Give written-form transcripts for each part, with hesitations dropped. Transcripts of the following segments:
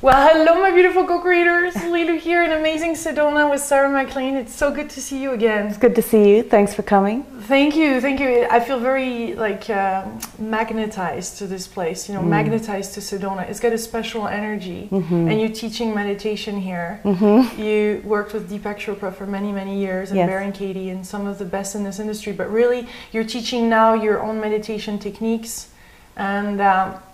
Well, hello, my beautiful co-creators. Lilu here in amazing Sedona with Sarah McLean. It's so good to see you again. It's good to see you. Thanks for coming. Thank you, thank you. I feel very magnetized to this place. You know, magnetized to Sedona. It's got a special energy. And you're teaching meditation here. You worked with Deepak Chopra for many, many years, and Baron Katie, and some of the best in this industry. But really, you're teaching now your own meditation techniques, and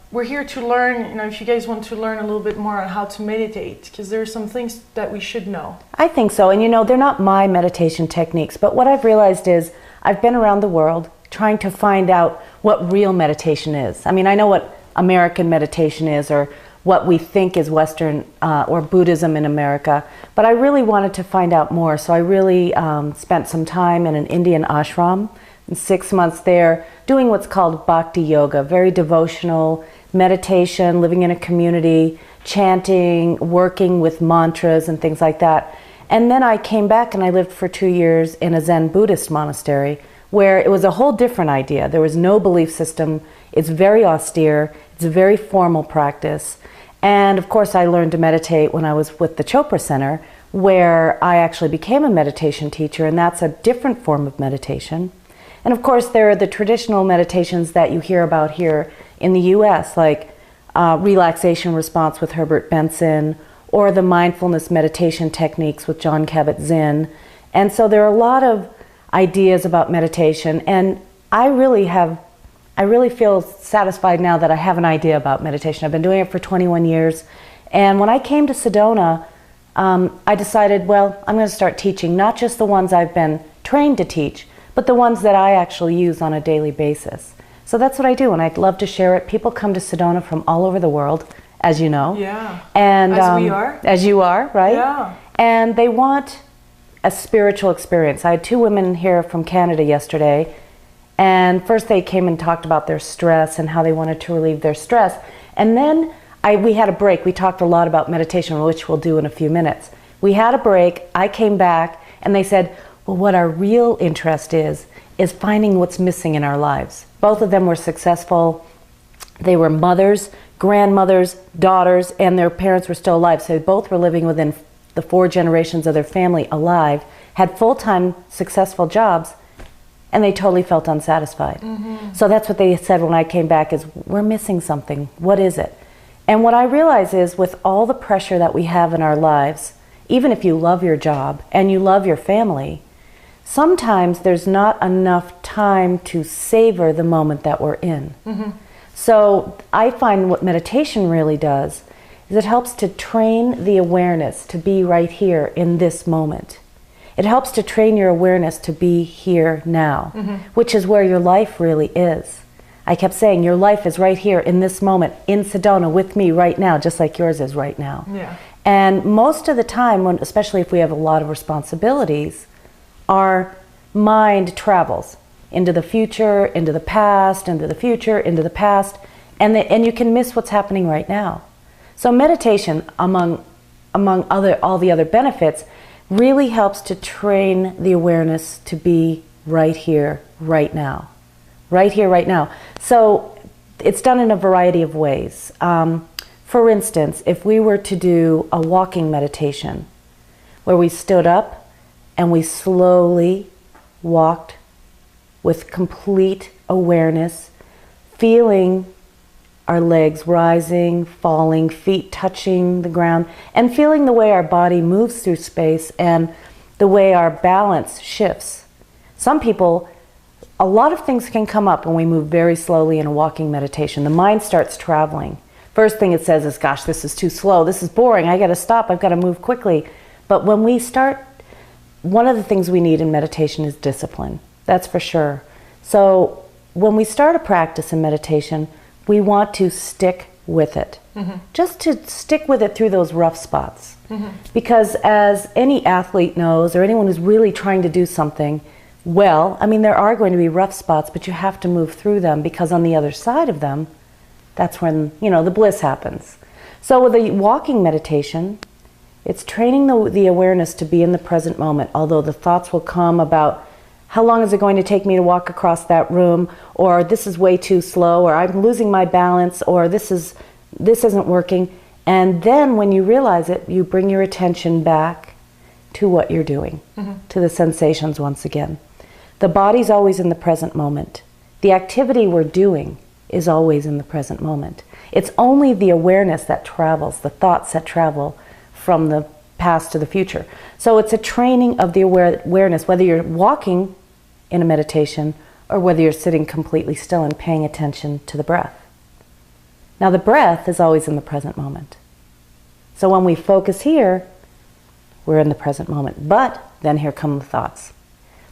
we're here to learn, you know, if you guys want to learn a little bit more on how to meditate, because there are some things that we should know. I think so. And you know, they're not my meditation techniques, but what I've realized is I've been around the world trying to find out what real meditation is. I mean, I know what American meditation is, or what we think is Western or Buddhism in America, but I really wanted to find out more. So I really spent some time in an Indian ashram, and 6 months there, doing what's called bhakti yoga, very devotional meditation, living in a community, chanting, working with mantras and things like that. And then I came back and I lived for 2 years in a Zen Buddhist monastery where it was a whole different idea. There was no belief system. It's very austere. It's a very formal practice. And of course I learned to meditate when I was with the Chopra Center, where I actually became a meditation teacher, and that's a different form of meditation. And of course there are the traditional meditations that you hear about here in the US, like relaxation response with Herbert Benson, or the mindfulness meditation techniques with Jon Kabat-Zinn. And so there are a lot of ideas about meditation, and I really feel satisfied now that I have an idea about meditation. I've been doing it for 21 years, and when I came to Sedona, I decided, well, I'm going to start teaching not just the ones I've been trained to teach, but the ones that I actually use on a daily basis. So that's what I do, and I'd love to share it. People come to Sedona from all over the world, as you know. Yeah, and, as we are. As you are, right? Yeah. And they want a spiritual experience. I had 2 women here from Canada yesterday, and first they came and talked about their stress and how they wanted to relieve their stress. And then we had a break. We talked a lot about meditation, which we'll do in a few minutes. We had a break. I came back, and they said, well, what our real interest is finding what's missing in our lives. Both of them were successful. They were mothers, grandmothers, daughters, and their parents were still alive. So they both were living within the 4 generations of their family alive, had full-time successful jobs, and they totally felt unsatisfied. So that's what they said when I came back is, we're missing something. What is it? And what I realize is with all the pressure that we have in our lives, even if you love your job and you love your family, sometimes there's not enough time to savor the moment that we're in. So I find what meditation really does is it helps to train the awareness to be right here in this moment. It helps to train your awareness to be here now, which is where your life really is. I kept saying your life is right here in this moment, in Sedona with me right now, just like yours is right now. Yeah. And most of the time, especially if we have a lot of responsibilities, our mind travels into the future, into the past, into the future, into the past, and you can miss what's happening right now. So meditation, among all the other benefits, really helps to train the awareness to be right here, right now. Right here, right now. So it's done in a variety of ways. For instance, if we were to do a walking meditation, where we stood up and we slowly walked with complete awareness, feeling our legs rising, falling, feet touching the ground, and feeling the way our body moves through space and the way our balance shifts. Some people, a lot of things can come up when we move very slowly in a walking meditation. The mind starts traveling. First thing it says is, gosh, this is too slow, this is boring, I gotta stop, I've gotta move quickly. But when we start, one of the things we need in meditation is discipline, that's for sure. So when we start a practice in meditation, we want to stick with it. Just to stick with it through those rough spots. Because as any athlete knows, or anyone who's really trying to do something well, I mean, there are going to be rough spots, but you have to move through them, because on the other side of them, that's when, you know, the bliss happens. So with a walking meditation, it's training the awareness to be in the present moment, although the thoughts will come about how long is it going to take me to walk across that room, or this is way too slow, or I'm losing my balance, or this isn't working. And then when you realize it, you bring your attention back to what you're doing, to the sensations once again. The body's always in the present moment. The activity we're doing is always in the present moment. It's only the awareness that travels, the thoughts that travel from the past to the future. So it's a training of the awareness, whether you're walking in a meditation or whether you're sitting completely still and paying attention to the breath. Now the breath is always in the present moment. So when we focus here, we're in the present moment. But then here come the thoughts.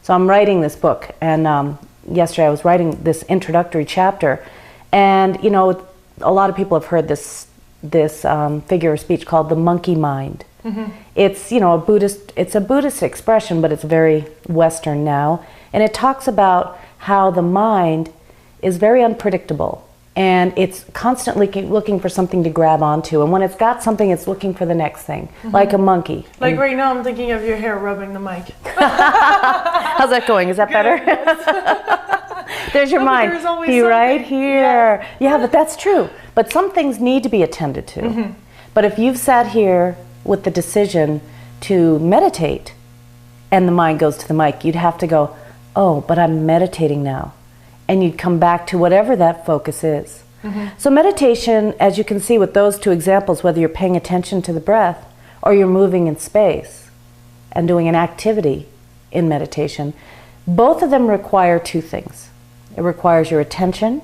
So I'm writing this book, and yesterday I was writing this introductory chapter, and you know, a lot of people have heard this figure of speech called the monkey mind. It's, you know, it's a Buddhist expression, but it's very Western now, and it talks about how the mind is very unpredictable, and it's constantly looking for something to grab onto, and when it's got something, it's looking for the next thing, like a monkey. Like right now I'm thinking of your hair rubbing the mic. How's that going? Is that better? There's your mind. Be right here. Yeah, but that's true. But some things need to be attended to. But if you've sat here with the decision to meditate and the mind goes to the mic, you'd have to go, oh, but I'm meditating now. And you'd come back to whatever that focus is. So meditation, as you can see with those two examples, whether you're paying attention to the breath or you're moving in space and doing an activity in meditation, both of them require two things. It requires your attention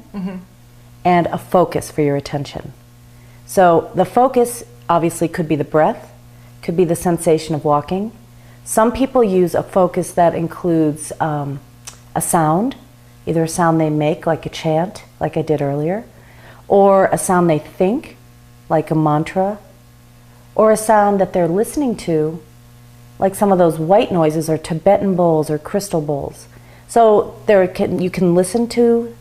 and a focus for your attention. So the focus obviously could be the breath, could be the sensation of walking. Some people use a focus that includes a sound, either a sound they make like a chant, like I did earlier, or a sound they think, like a mantra, or a sound that they're listening to, like some of those white noises or Tibetan bowls or crystal bowls. So you can listen to,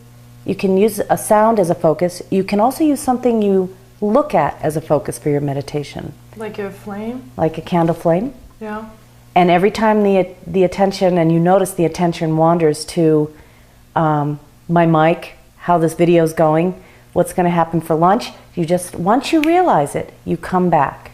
you can use a sound as a focus. You can also use something you look at as a focus for your meditation. Like a flame? Like a candle flame. Yeah. And every time the attention, and you notice the attention wanders to my mic, how this video is going, what's going to happen for lunch, you just, once you realize it, you come back.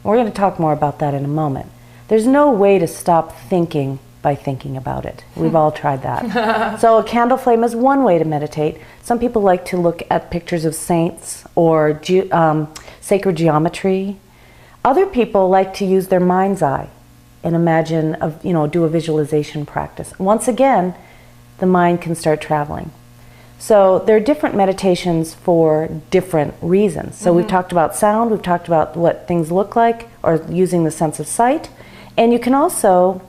We're going to talk more about that in a moment. There's no way to stop thinking by thinking about it. We've all tried that. So a candle flame is one way to meditate. Some people like to look at pictures of saints or sacred geometry. Other people like to use their mind's eye and imagine, do a visualization practice. Once again, the mind can start traveling. So there are different meditations for different reasons. So we've talked about sound, we've talked about what things look like, or using the sense of sight, and you can also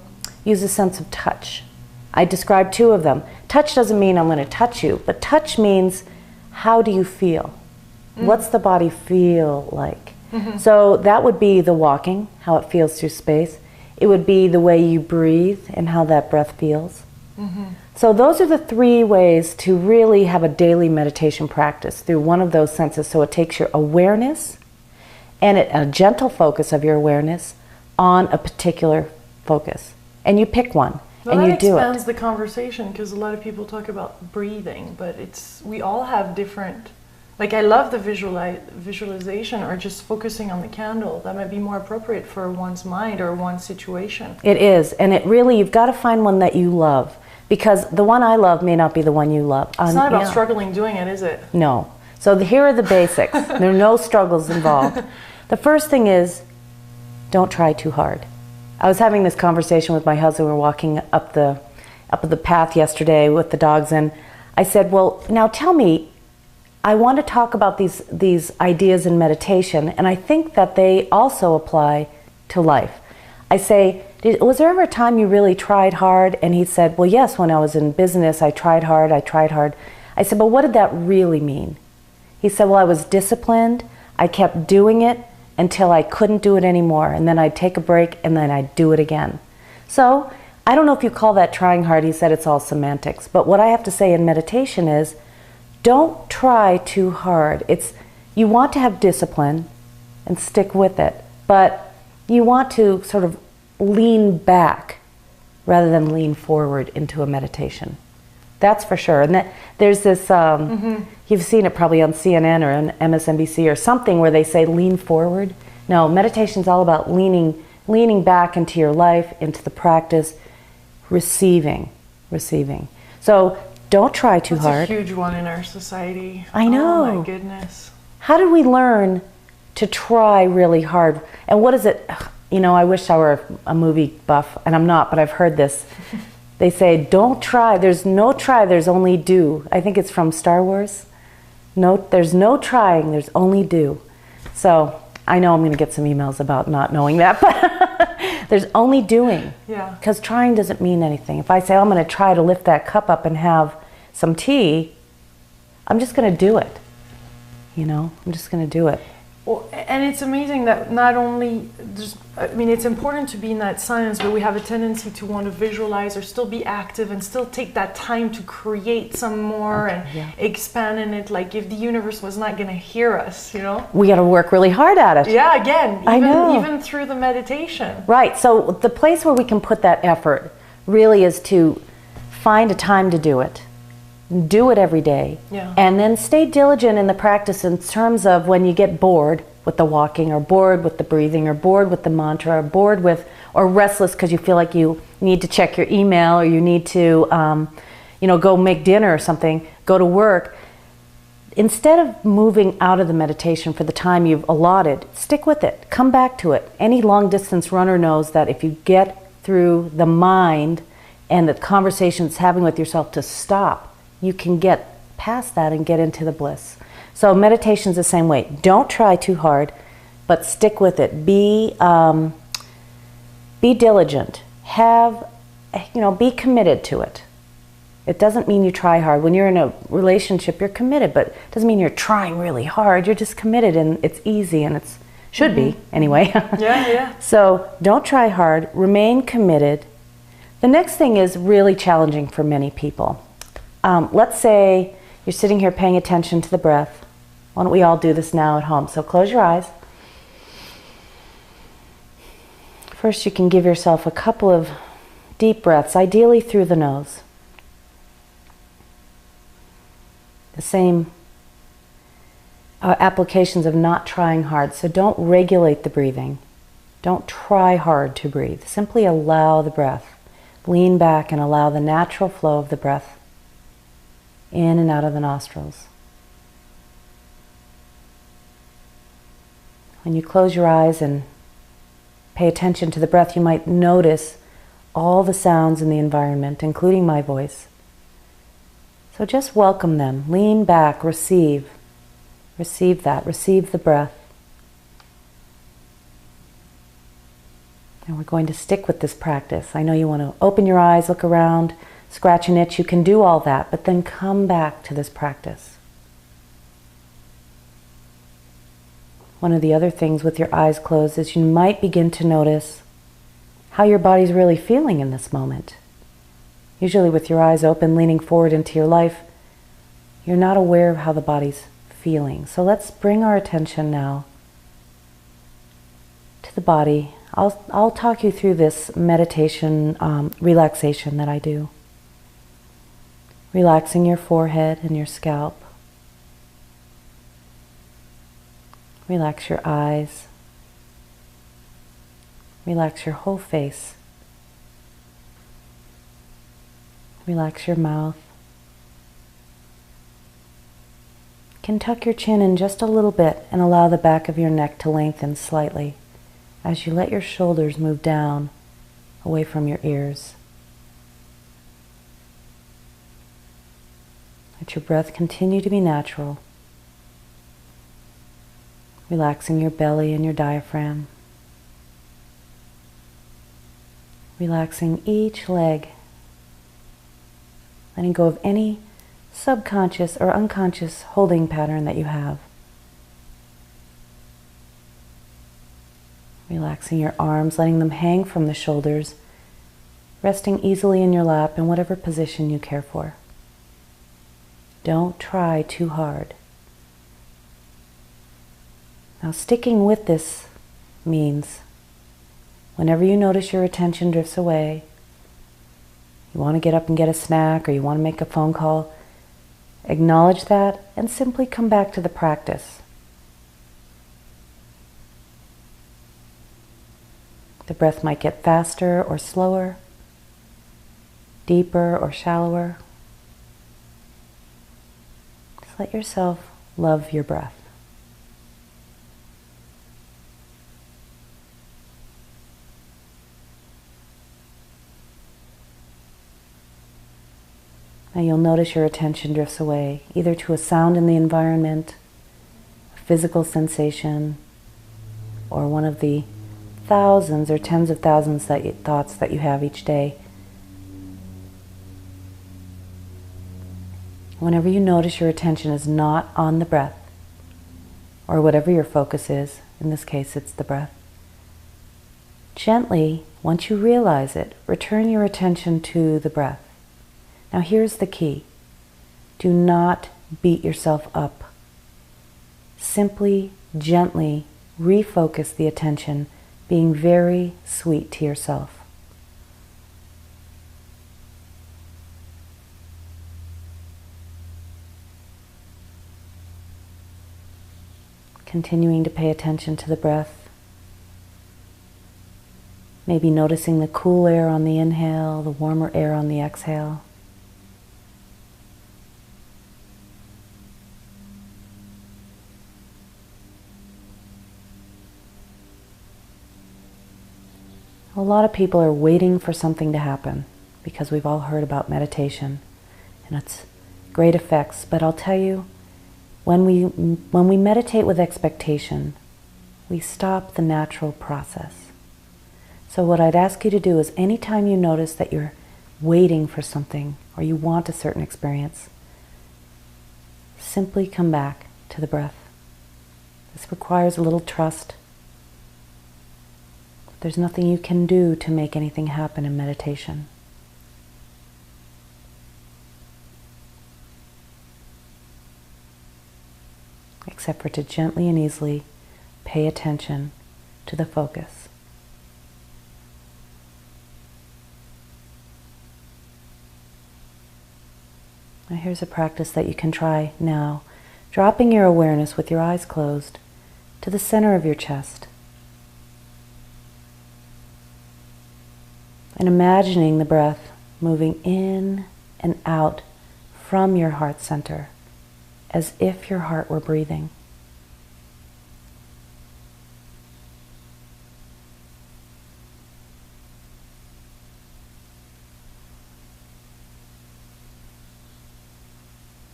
use a sense of touch. I described two of them. Touch doesn't mean I'm going to touch you, but touch means how do you feel? What's the body feel like? So that would be the walking, how it feels through space. It would be the way you breathe and how that breath feels. So those are the three ways to really have a daily meditation practice through one of those senses. So it takes your awareness and a gentle focus of your awareness on a particular focus. And you pick one and you do it. That expands the conversation, because a lot of people talk about breathing, but we all have different, like I love the visualization or just focusing on the candle. That might be more appropriate for one's mind or one's situation. It is, and it really, you've got to find one that you love, because the one I love may not be the one you love. It's not about struggling doing it, is it? No. So here are the basics. There are no struggles involved. The first thing is, don't try too hard. I was having this conversation with my husband. We were walking up the path yesterday with the dogs, and I said, well, now tell me, I want to talk about these ideas in meditation, and I think that they also apply to life. I say, was there ever a time you really tried hard? And he said, well, yes, when I was in business, I tried hard. I said, but what did that really mean? He said, well, I was disciplined. I kept doing it until I couldn't do it anymore, and then I'd take a break, and then I'd do it again. So I don't know if you call that trying hard. He said it's all semantics. But what I have to say in meditation is, don't try too hard. You want to have discipline and stick with it, but you want to sort of lean back rather than lean forward into a meditation. That's for sure. And there's this, you've seen it probably on CNN or on MSNBC or something where they say lean forward. No, meditation's all about leaning back into your life, into the practice, receiving. So don't try too hard. That's a huge one in our society. I know. Oh my goodness. How did we learn to try really hard? And what is it? You know, I wish I were a movie buff, and I'm not, but I've heard this. They say, don't try. There's no try, there's only do. I think it's from Star Wars. No, there's no trying, there's only do. So I know I'm going to get some emails about not knowing that, but there's only doing. Yeah. Because trying doesn't mean anything. If I say, I'm going to try to lift that cup up and have some tea, I'm just going to do it. You know, I'm just going to do it. Well, and it's amazing that not only, it's important to be in that silence, but we have a tendency to want to visualize or still be active and still take that time to create some more and expand in it. Like if the universe was not going to hear us, you know? We got to work really hard at it. Yeah, again, I know. Even through the meditation. Right, so the place where we can put that effort really is to find a time to do it. Do it every day, and then stay diligent in the practice in terms of when you get bored with the walking or bored with the breathing or bored with the mantra or bored with or restless because you feel like you need to check your email or you need to go make dinner or something, go to work. Instead of moving out of the meditation for the time you've allotted, stick with it, come back to it. Any long distance runner knows that if you get through the mind and the conversation it's having with yourself to stop, you can get past that and get into the bliss. So meditation's the same way. Don't try too hard, but stick with it. Be diligent. Be committed to it. It doesn't mean you try hard. When you're in a relationship, you're committed, but it doesn't mean you're trying really hard. You're just committed, and it's easy, and it should be anyway. Yeah. So don't try hard. Remain committed. The next thing is really challenging for many people. Let's say you're sitting here paying attention to the breath. Why don't we all do this now at home? So close your eyes. First, you can give yourself a couple of deep breaths, ideally through the nose. The same applications of not trying hard. So don't regulate the breathing. Don't try hard to breathe. Simply allow the breath. Lean back and allow the natural flow of the breath in and out of the nostrils. When you close your eyes and pay attention to the breath, you might notice all the sounds in the environment, including my voice. So just welcome them. Lean back, receive. Receive that. Receive the breath. And we're going to stick with this practice. I know you want to open your eyes, look around, scratch an itch. You can do all that, but then come back to this practice. One of the other things with your eyes closed is you might begin to notice how your body's really feeling in this moment. Usually with your eyes open, leaning forward into your life, you're not aware of how the body's feeling. So let's bring our attention now to the body. I'll talk you through this meditation relaxation that I do. Relaxing your forehead and your scalp. Relax your eyes. Relax your whole face. Relax your mouth. You can tuck your chin in just a little bit and allow the back of your neck to lengthen slightly as you let your shoulders move down away from your ears. Let your breath continue to be natural, relaxing your belly and your diaphragm, relaxing each leg, letting go of any subconscious or unconscious holding pattern that you have. Relaxing your arms, letting them hang from the shoulders, resting easily in your lap in whatever position you care for. Don't try too hard. Now, sticking with this means whenever you notice your attention drifts away, You want to get up and get a snack, or you want to make a phone call. Acknowledge that and simply come back to the practice. The breath might get faster or slower, deeper or shallower. Just let yourself love your breath. Now you'll notice your attention drifts away, either to a sound in the environment, a physical sensation, or one of the thousands or tens of thousands thoughts that you have each day. Whenever you notice your attention is not on the breath, or whatever your focus is, in this case it's the breath, gently, once you realize it, return your attention to the breath. Now here's the key. Do not beat yourself up. Simply, gently refocus the attention, being very sweet to yourself. Continuing to pay attention to the breath. Maybe noticing the cool air on the inhale, the warmer air on the exhale. A lot of people are waiting for something to happen because we've all heard about meditation and its great effects. But I'll tell you, when we meditate with expectation, we stop the natural process. So what I'd ask you to do is anytime you notice that you're waiting for something or you want a certain experience, simply come back to the breath. This requires a little trust. There's nothing you can do to make anything happen in meditation. Except for to gently and easily pay attention to the focus. Now here's a practice that you can try now, dropping your awareness with your eyes closed to the center of your chest. And imagining the breath moving in and out from your heart center, as if your heart were breathing.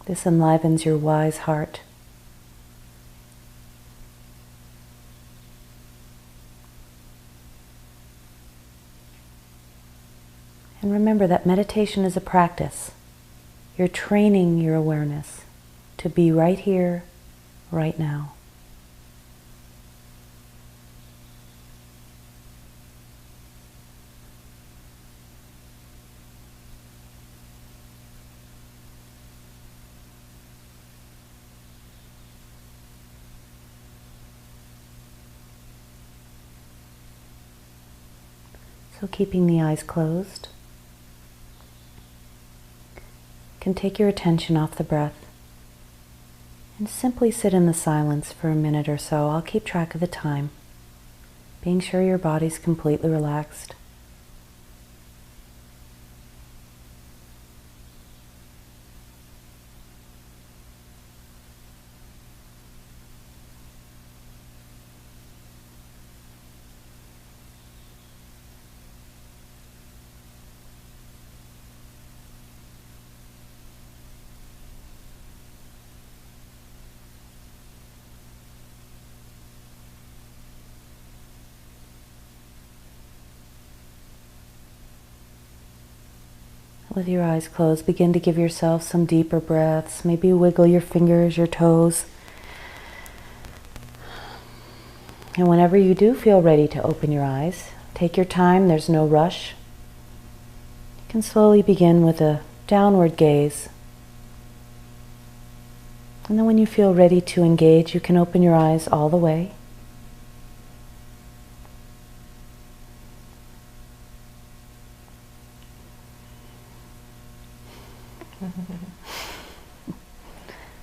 This enlivens your wise heart. And remember that meditation is a practice. You're training your awareness to be right here, right now. So keeping the eyes closed, you can take your attention off the breath and simply sit in the silence for a minute or so. I'll keep track of the time, being sure your body's completely relaxed. With your eyes closed, begin to give yourself some deeper breaths. Maybe wiggle your fingers, your toes. And whenever you do feel ready to open your eyes, take your time, there's no rush. You can slowly begin with a downward gaze. And then when you feel ready to engage, you can open your eyes all the way.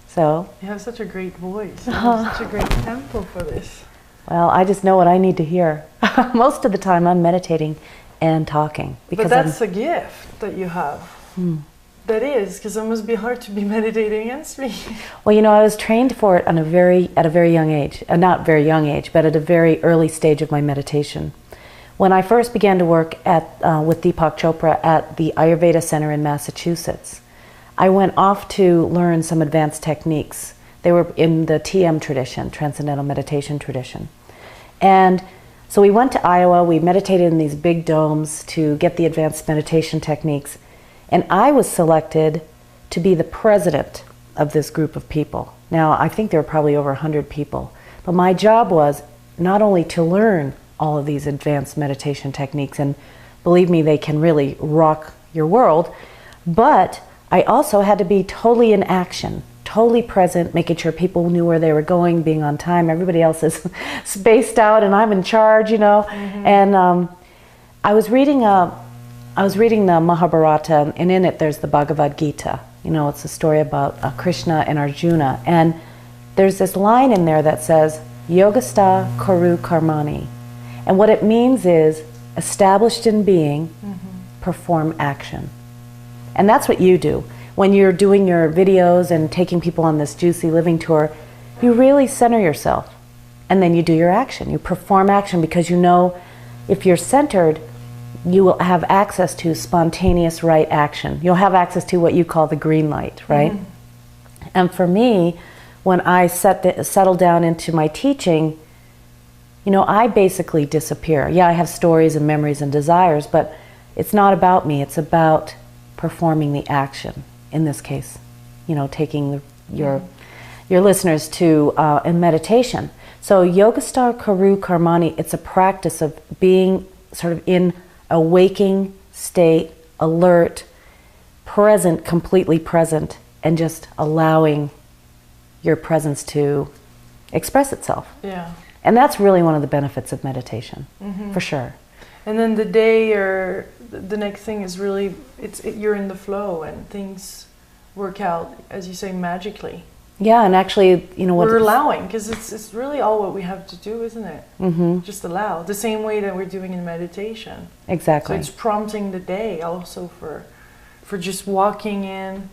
So you have such a great voice. You have such a great tempo for this. Well, I just know what I need to hear. Most of the time I'm meditating and talking. But that's a gift that you have. That is, because it must be hard to be meditating and speaking. Well, you know, I was trained for it at a very young age. Not very young age, but at a very early stage of my meditation. When I first began to work with Deepak Chopra at the Ayurveda Center in Massachusetts, I went off to learn some advanced techniques. They were in the TM tradition, Transcendental Meditation tradition. And so we went to Iowa, we meditated in these big domes to get the advanced meditation techniques. And I was selected to be the president of this group of people. Now, I think there were probably over 100 people. But my job was not only to learn all of these advanced meditation techniques, and believe me, they can really rock your world, but I also had to be totally in action, totally present, making sure people knew where they were going, being on time. Everybody else is spaced out and I'm in charge, you know. And I was reading the Mahabharata, and in it there's the Bhagavad Gita. You know, it's a story about Krishna and Arjuna. And there's this line in there that says, Yogastha Karu Karmani. And what it means is, established in being, perform action. And that's what you do. When you're doing your videos and taking people on this Juicy Living tour, you really center yourself. And then you do your action. You perform action because you know if you're centered, you will have access to spontaneous right action. You'll have access to what you call the green light, right? And for me, when I settle down into my teaching, you know, I basically disappear. Yeah, I have stories and memories and desires, but it's not about me. It's about performing the action. In this case, you know, taking your listeners to a meditation. So Yogastha Karu Karmani, it's a practice of being sort of in a waking state, alert, present, completely present, and just allowing your presence to express itself. Yeah. And that's really one of the benefits of meditation, for sure. And then the day or the next thing is really, you're in the flow and things work out, as you say, magically. Yeah, and actually, you know what? We're allowing, because it's really all what we have to do, isn't it? Just allow. The same way that we're doing in meditation. Exactly. So it's prompting the day also for just walking in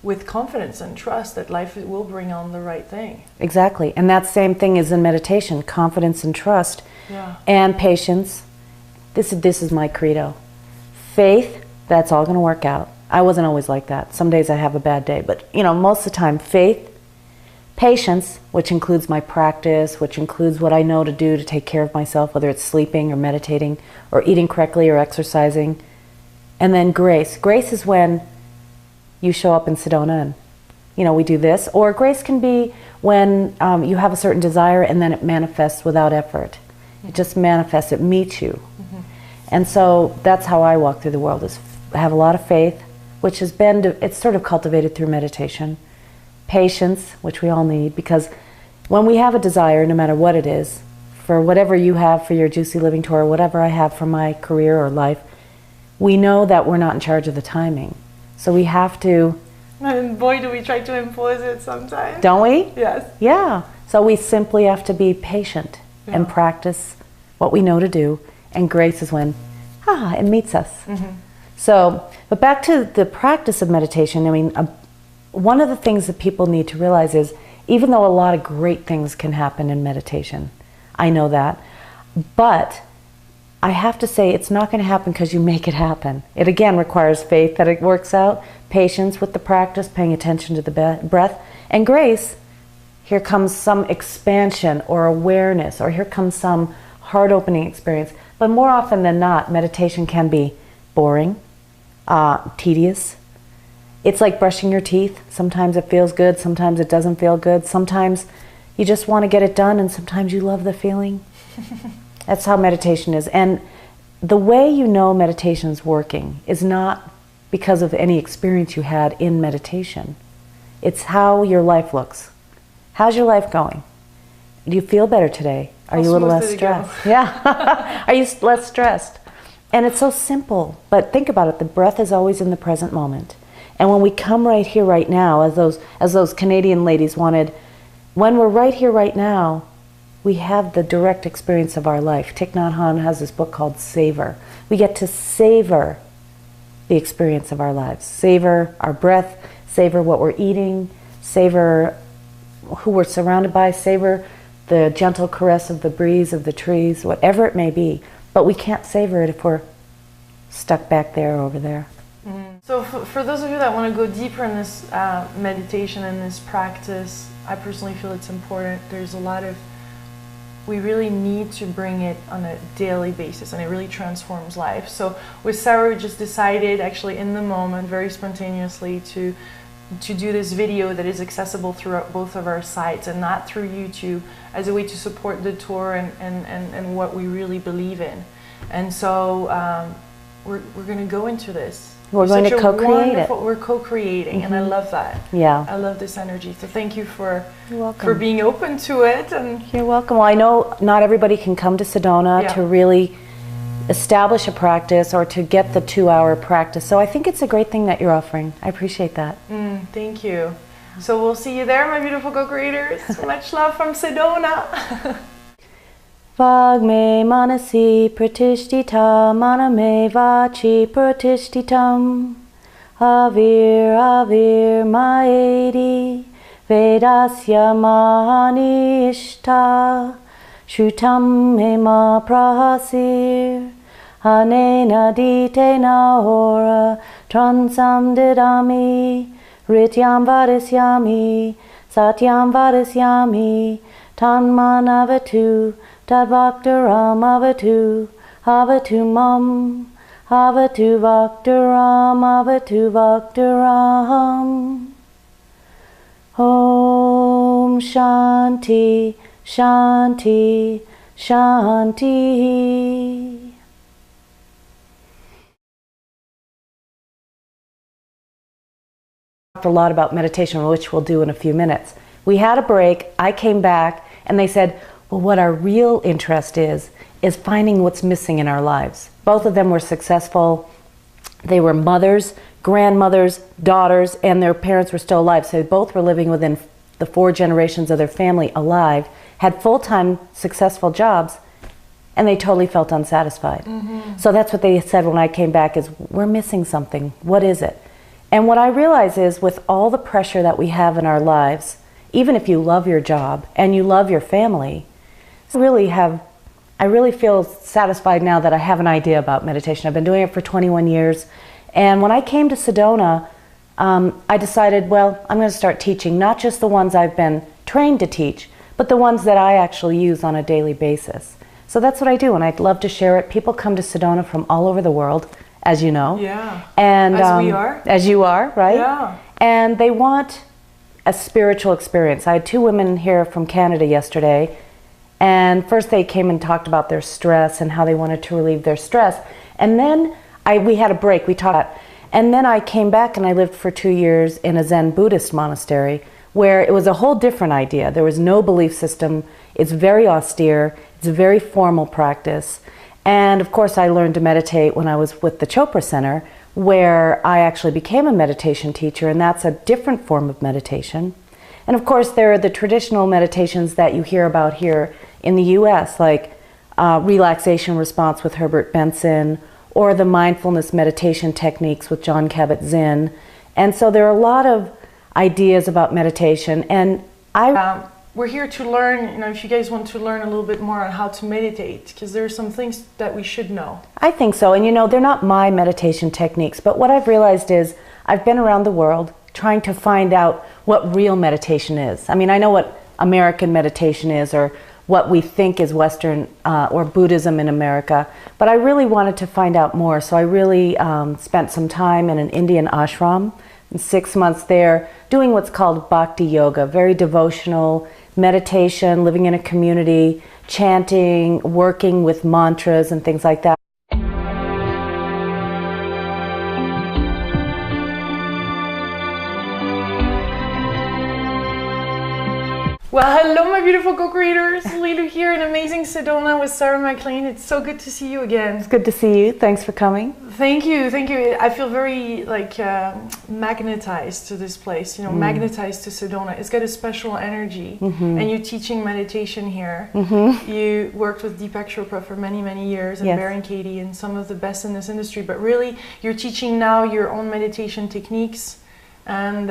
with confidence and trust that life will bring on the right thing. Exactly. And that same thing is in meditation, confidence and trust, and patience. This is my credo. Faith, that's all going to work out. I wasn't always like that. Some days I have a bad day, but you know, most of the time, faith, patience, which includes my practice, which includes what I know to do to take care of myself, whether it's sleeping or meditating or eating correctly or exercising, and then grace. Grace is when you show up in Sedona and, you know, we do this. Or grace can be when you have a certain desire and then it manifests without effort. It just manifests, it meets you. And so that's how I walk through the world, is have a lot of faith, which has been, it's sort of cultivated through meditation. Patience, which we all need, because when we have a desire, no matter what it is, for whatever you have for your Juicy Living tour, or whatever I have for my career or life, we know that we're not in charge of the timing. So we have to... And boy, do we try to impose it sometimes. Don't we? Yes. Yeah. So we simply have to be patient and practice what we know to do. And grace is when, it meets us. So, but back to the practice of meditation, I mean, one of the things that people need to realize is, even though a lot of great things can happen in meditation, I know that, but I have to say it's not going to happen because you make it happen. It again requires faith that it works out, patience with the practice, paying attention to the breath, and grace. Here comes some expansion or awareness, or here comes some heart-opening experience. But more often than not, meditation can be boring, tedious. It's like brushing your teeth. Sometimes it feels good, sometimes it doesn't feel good. Sometimes you just want to get it done, and sometimes you love the feeling. That's how meditation is. And the way you know meditation is working is not because of any experience you had in meditation. It's how your life looks. How's your life going? Do you feel better today? Are you a little less stressed? Yeah. Are you less stressed? And it's so simple. But think about it. The breath is always in the present moment. And when we come right here, right now, as those Canadian ladies wanted, when we're right here, right now, we have the direct experience of our life. Thich Nhat Hanh has this book called Savor. We get to savor the experience of our lives. Savor our breath, savor what we're eating, savor who we're surrounded by, savor the gentle caress of the breeze of the trees, whatever it may be. But we can't savor it if we're stuck back there or over there. So for those of you that want to go deeper in this meditation and this practice, I personally feel it's important. There's a lot of, we really need to bring it on a daily basis, and it really transforms life. So with Sarah, we just decided actually in the moment, very spontaneously, to do this video that is accessible through both of our sites and not through YouTube, as a way to support the tour and what we really believe in. And so we're going to go into this. We're going to co-create it. We're co-creating, and I love that. Yeah. I love this energy. So thank you for welcome. Being open to it. And you're welcome. Well, I know not everybody can come to Sedona to really establish a practice or to get the 2-hour practice. So I think it's a great thing that you're offering. I appreciate that. Thank you. So we'll see you there, my beautiful co-creators. Much love from Sedona. Vagme manasi pratishtita maname vachi pratishtitam avir avir maedi vedasya mahani ishta shrutam hema prahasir anena ditena hora transam didami rityam vadasyami satyam vadasyami tanmanavatu Tadvaktaram avatu, avatu mam, avatu vaktaram, avatu vaktaram. Om Shanti, Shanti, Shanti. Talked a lot about meditation, which we'll do in a few minutes. We had a break, I came back, and they said, well, what our real interest is finding what's missing in our lives. Both of them were successful. They were mothers, grandmothers, daughters, and their parents were still alive. So they both were living within the 4 generations of their family alive, had full-time successful jobs, and they totally felt unsatisfied. So that's what they said when I came back is, we're missing something. What is it? And what I realize is with all the pressure that we have in our lives, even if you love your job and you love your family, I really feel satisfied now that I have an idea about meditation. I've been doing it for 21 years. And when I came to Sedona, I decided, well, I'm going to start teaching, not just the ones I've been trained to teach, but the ones that I actually use on a daily basis. So that's what I do, and I'd love to share it. People come to Sedona from all over the world, as you know. Yeah, and, as we are. As you are, right? Yeah. And they want a spiritual experience. I had 2 women here from Canada yesterday, and first they came and talked about their stress and how they wanted to relieve their stress. And then we had a break, we talked. And then I came back and I lived for 2 years in a Zen Buddhist monastery where it was a whole different idea. There was no belief system. It's very austere. It's a very formal practice. And of course I learned to meditate when I was with the Chopra Center, where I actually became a meditation teacher, and that's a different form of meditation. And of course there are the traditional meditations that you hear about here in the US, like relaxation response with Herbert Benson, or the mindfulness meditation techniques with John Kabat-Zinn. And so there are a lot of ideas about meditation, and we're here to learn, if you guys want to learn a little bit more on how to meditate, because there are some things that we should know. I think so, and they're not my meditation techniques, but what I've realized is I've been around the world trying to find out what real meditation is. I mean, I know what American meditation is, or what we think is Western or Buddhism in America, but I really wanted to find out more, so I really spent some time in an Indian ashram, and 6 months there, doing what's called bhakti yoga, very devotional meditation, living in a community, chanting, working with mantras and things like that. Well, hello, my beautiful co-creators. Lilu here in amazing Sedona with Sarah McLean. It's so good to see you again. It's good to see you. Thanks for coming. Thank you, thank you. I feel very magnetized to this place. You know, magnetized to Sedona. It's got a special energy, and you're teaching meditation here. You worked with Deepak Chopra for many, many years, and Baron Katie, and some of the best in this industry. But really, you're teaching now your own meditation techniques, and